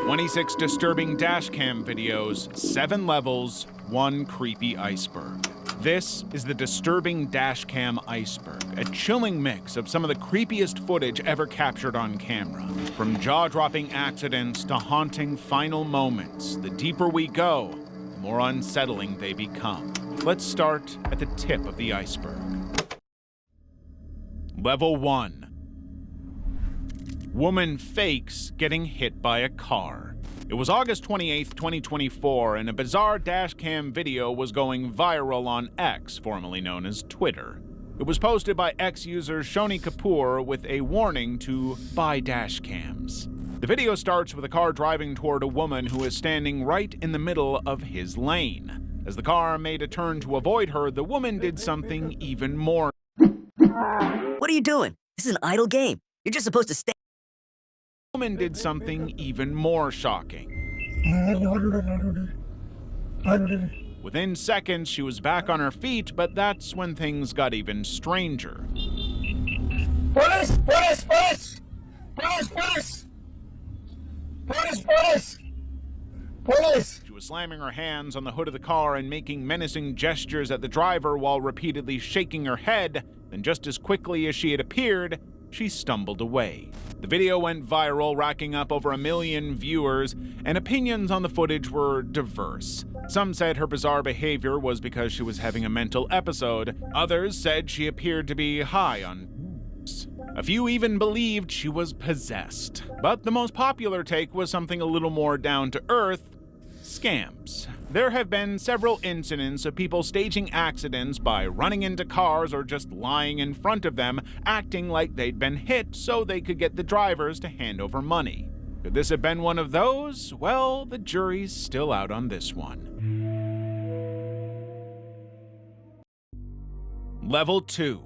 26 disturbing dashcam videos, 7 levels, 1 creepy iceberg. This is the disturbing dashcam iceberg, a chilling mix of some of the creepiest footage ever captured on camera. From jaw-dropping accidents to haunting final moments, the deeper we go, the more unsettling they become. Let's start at the tip of the iceberg. Level 1. Woman fakes getting hit by a car. It was August 28, 2024, and a bizarre dashcam video was going viral on X, formerly known as Twitter. It was posted by X user Shoni Kapoor with a warning to buy dashcams. The video starts with a car driving toward a woman who is standing right in the middle of his lane. As the car made a turn to avoid her, the woman did something even more. What are you doing? This is an idle game. You're just supposed to stay. The woman did something even more shocking. Within seconds, she was back on her feet, but that's when things got even stranger. Police! Police! Police! Police! Police! Police! Police! Police! She was slamming her hands on the hood of the car and making menacing gestures at the driver while repeatedly shaking her head. Then just as quickly as she had appeared, she stumbled away. The video went viral, racking up over 1 million viewers, and opinions on the footage were diverse. Some said her bizarre behavior was because she was having a mental episode. Others said she appeared to be high on drugs. A few even believed she was possessed. But the most popular take was something a little more down to earth: scams. There have been several incidents of people staging accidents by running into cars or just lying in front of them, acting like they'd been hit so they could get the drivers to hand over money. Could this have been one of those? Well, the jury's still out on this one. Level 2.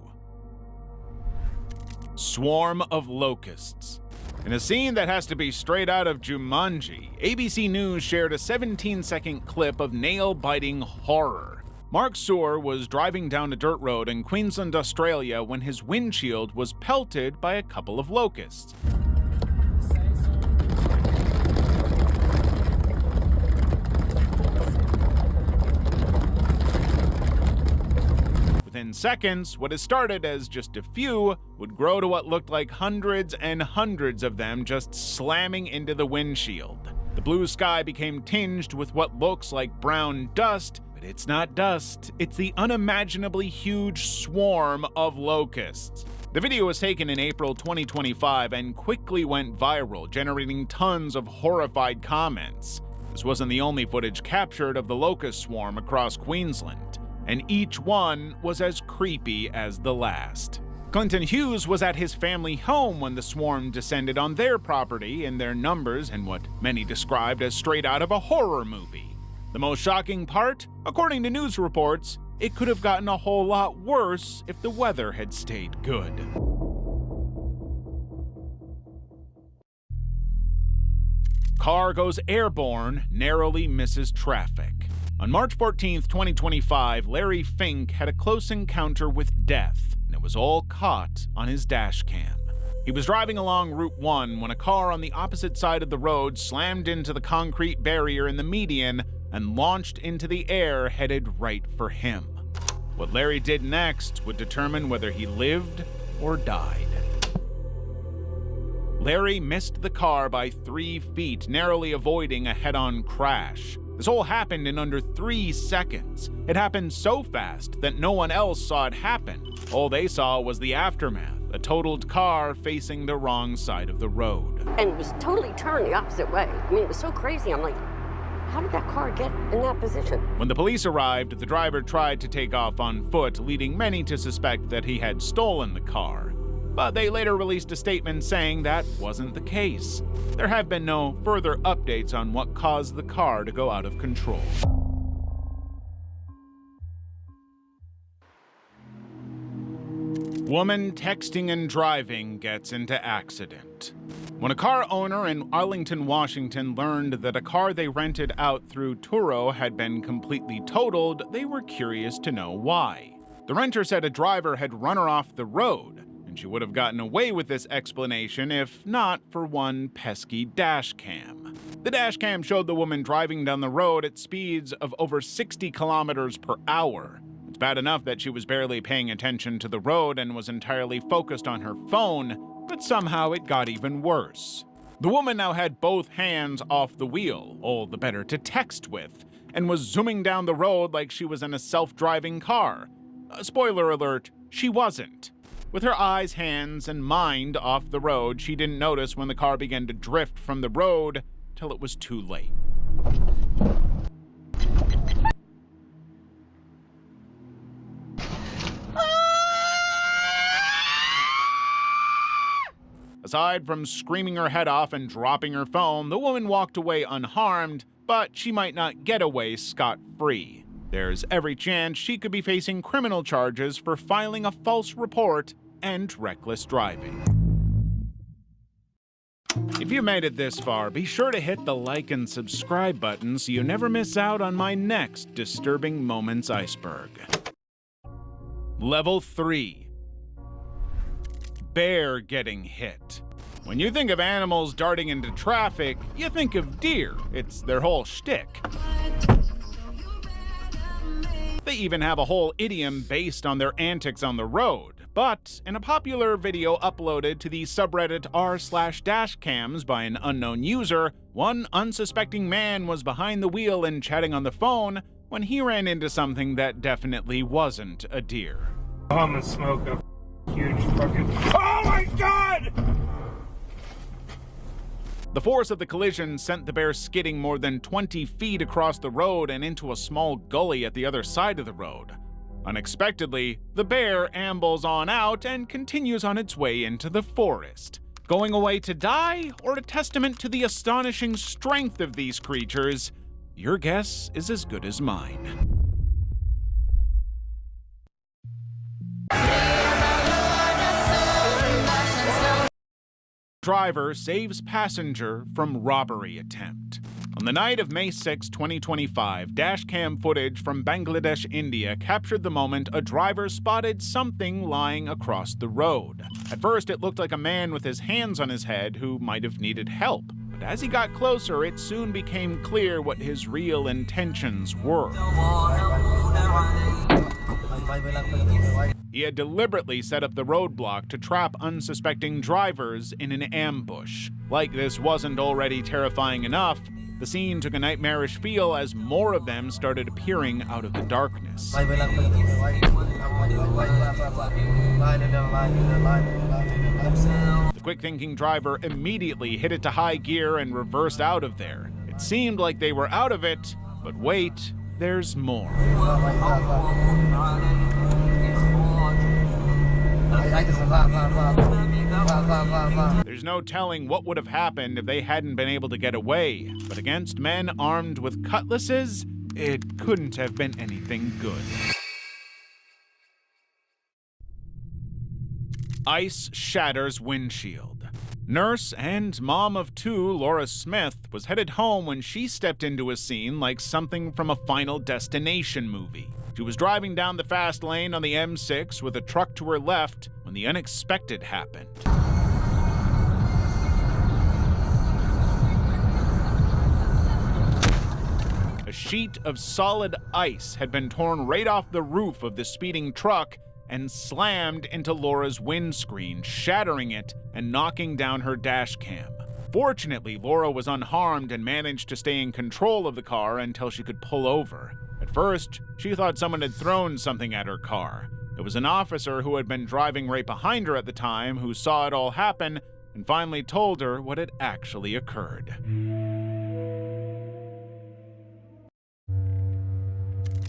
Swarm of locusts. In a scene that has to be straight out of Jumanji, ABC News shared a 17-second clip of nail-biting horror. Mark Soor was driving down a dirt road in Queensland, Australia, when his windshield was pelted by a couple of locusts. Within seconds, what had started as just a few would grow to what looked like hundreds and hundreds of them just slamming into the windshield. The blue sky became tinged with what looks like brown dust, but it's not dust. It's the unimaginably huge swarm of locusts. The video was taken in April 2025 and quickly went viral, generating tons of horrified comments. This wasn't the only footage captured of the locust swarm across Queensland, and each one was as creepy as the last. Clinton Hughes was at his family home when the swarm descended on their property, in their numbers and what many described as straight out of a horror movie. The most shocking part, according to news reports, it could have gotten a whole lot worse if the weather had stayed good. Car goes airborne, narrowly misses traffic. On March 14, 2025, Larry Fink had a close encounter with death, and it was all caught on his dashcam. He was driving along Route 1 when a car on the opposite side of the road slammed into the concrete barrier in the median and launched into the air headed right for him. What Larry did next would determine whether he lived or died. Larry missed the car by 3 feet, narrowly avoiding a head-on crash. This all happened in under 3 seconds. It happened so fast that no one else saw it happen. All they saw was the aftermath, a totaled car facing the wrong side of the road. And it was totally turned the opposite way. I mean, it was so crazy. I'm like, how did that car get in that position? When the police arrived, the driver tried to take off on foot, leading many to suspect that he had stolen the car. But they later released a statement saying that wasn't the case. There have been no further updates on what caused the car to go out of control. Woman texting and driving gets into accident. When a car owner in Arlington, Washington learned that a car they rented out through Turo had been completely totaled, they were curious to know why. The renter said a driver had run her off the road. and she would have gotten away with this explanation if not for one pesky dashcam. The dashcam showed the woman driving down the road at speeds of over 60 kilometers per hour. It's bad enough that she was barely paying attention to the road and was entirely focused on her phone, but somehow it got even worse. The woman now had both hands off the wheel, all the better to text with, and was zooming down the road like she was in a self-driving car. Spoiler alert, she wasn't. With her eyes, hands, and mind off the road, she didn't notice when the car began to drift from the road till it was too late. Aside from screaming her head off and dropping her phone, the woman walked away unharmed, but she might not get away scot-free. There's every chance she could be facing criminal charges for filing a false report and reckless driving. If you made it this far, be sure to hit the like and subscribe button so you never miss out on my next disturbing moments iceberg. Level 3. Bear getting hit. When you think of animals darting into traffic, you think of deer. It's their whole shtick. They even have a whole idiom based on their antics on the road. But in a popular video uploaded to the subreddit r/dashcams by an unknown user, one unsuspecting man was behind the wheel and chatting on the phone when he ran into something that definitely wasn't a deer. I'm gonna smoke a huge fucking... Oh my god! The force of the collision sent the bear skidding more than 20 feet across the road and into a small gully at the other side of the road. Unexpectedly, the bear ambles on out and continues on its way into the forest. Going away to die, or a testament to the astonishing strength of these creatures? Your guess is as good as mine. Driver saves passenger from robbery attempt. On the night of May 6, 2025, dashcam footage from Bangladesh, India captured the moment a driver spotted something lying across the road. At first, it looked like a man with his hands on his head who might have needed help. But as he got closer, it soon became clear what his real intentions were. He had deliberately set up the roadblock to trap unsuspecting drivers in an ambush. Like this wasn't already terrifying enough, the scene took a nightmarish feel as more of them started appearing out of the darkness. The quick-thinking driver immediately hit it to high gear and reversed out of there. It seemed like they were out of it, but wait, there's more. There's no telling what would have happened if they hadn't been able to get away, but against men armed with cutlasses, it couldn't have been anything good. Ice shatters windshield. Nurse and mom of two, Laura Smith, was headed home when she stepped into a scene like something from a Final Destination movie. She was driving down the fast lane on the M6 with a truck to her left when the unexpected happened. A sheet of solid ice had been torn right off the roof of the speeding truck and slammed into Laura's windscreen, shattering it and knocking down her dash cam. Fortunately, Laura was unharmed and managed to stay in control of the car until she could pull over. At first, she thought someone had thrown something at her car. It was an officer who had been driving right behind her at the time who saw it all happen and finally told her what had actually occurred.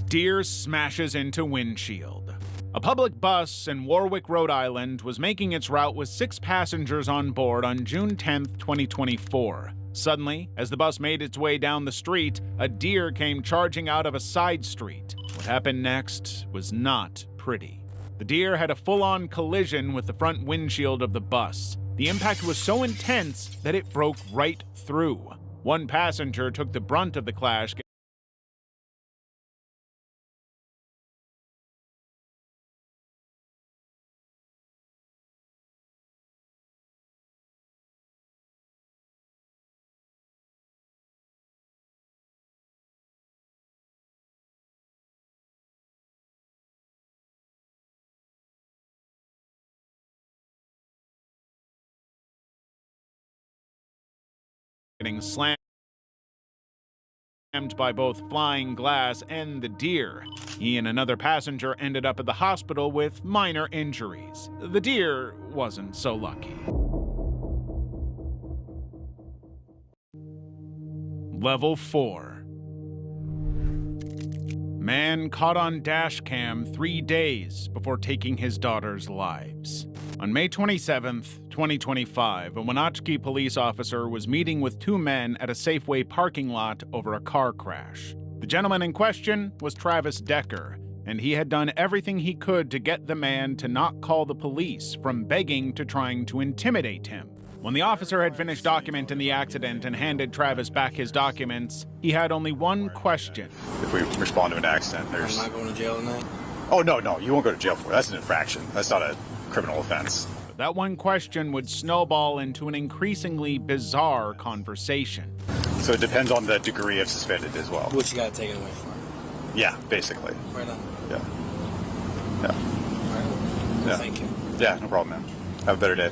Deer smashes into windshield. A public bus in Warwick, Rhode Island was making its route with 6 passengers on board on June 10, 2024. Suddenly, as the bus made its way down the street, a deer came charging out of a side street. What happened next was not pretty. The deer had a full-on collision with the front windshield of the bus. The impact was so intense that it broke right through. One passenger took the brunt of the clash, getting slammed by both flying glass and the deer. He and another passenger ended up at the hospital with minor injuries. The deer wasn't so lucky. Level 4. Man caught on dashcam 3 days before taking his daughter's lives. On May 27th, 2025, a Wenatchee police officer was meeting with 2 men at a Safeway parking lot over a car crash. The gentleman in question was Travis Decker, and he had done everything he could to get the man to not call the police, from begging to trying to intimidate him. When the officer had finished documenting the accident and handed Travis back his documents, he had only one question. If we respond to an accident, there's... Am I going to jail tonight? Oh, no, you won't go to jail for it. That's an infraction. That's not a criminal offense. But that one question would snowball into an increasingly bizarre conversation. So it depends on the degree of suspended as well. What you got to take it away for? Yeah, basically. Right on. Yeah. All right. Well, Yeah. thank you. Yeah, no problem, man. Have a better day.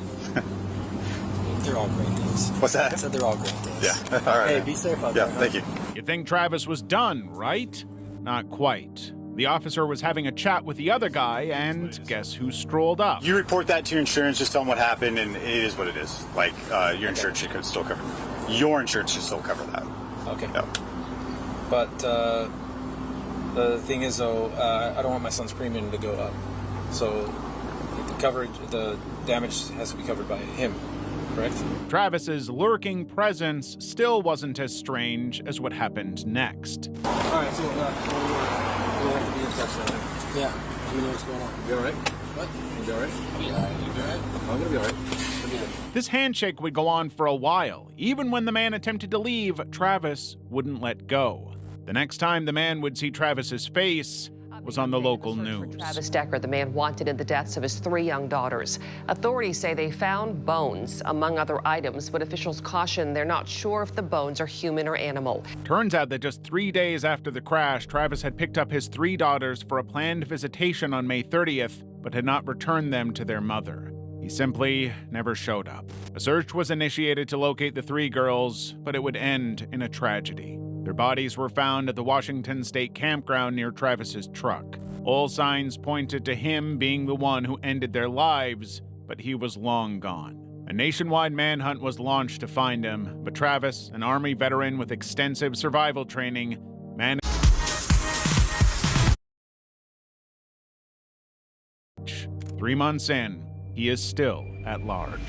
They're all great days. What's that? I said they're all great days. Yeah. All right. Hey, man. be safe out Yeah, there. thank you. You'd think Travis was done, right? Not quite. The officer was having a chat with the other guy, and guess who strolled up? You report that to your insurance, just tell them what happened, and it is what it is. Like, your insurance should still cover it. Your insurance should still cover that. Okay. Yeah. But the thing is, though, I don't want my son's premium to go up. So the damage has to be covered by him, correct? Travis's lurking presence still wasn't as strange as what happened next. All right, so we'll have to be in touch then. Yeah, let me know what's going on. You be all right? What? You be all right? I'll be all right. You be all right? I'm going to be all right. I'll be good. This handshake would go on for a while. Even when the man attempted to leave, Travis wouldn't let go. The next time the man would see Travis's face was on the local news. Travis Decker, the man wanted in the deaths of his 3 young daughters. Authorities say they found bones, among other items, but officials caution they're not sure if the bones are human or animal. Turns out that just 3 days after the crash, Travis had picked up his 3 daughters for a planned visitation on May 30th, but had not returned them to their mother. He simply never showed up. A search was initiated to locate the 3 girls, but it would end in a tragedy. Their bodies were found at the Washington State campground near Travis's truck. All signs pointed to him being the one who ended their lives, but he was long gone. A nationwide manhunt was launched to find him, but Travis, an Army veteran with extensive survival training, managed. 3 months in, he is still at large.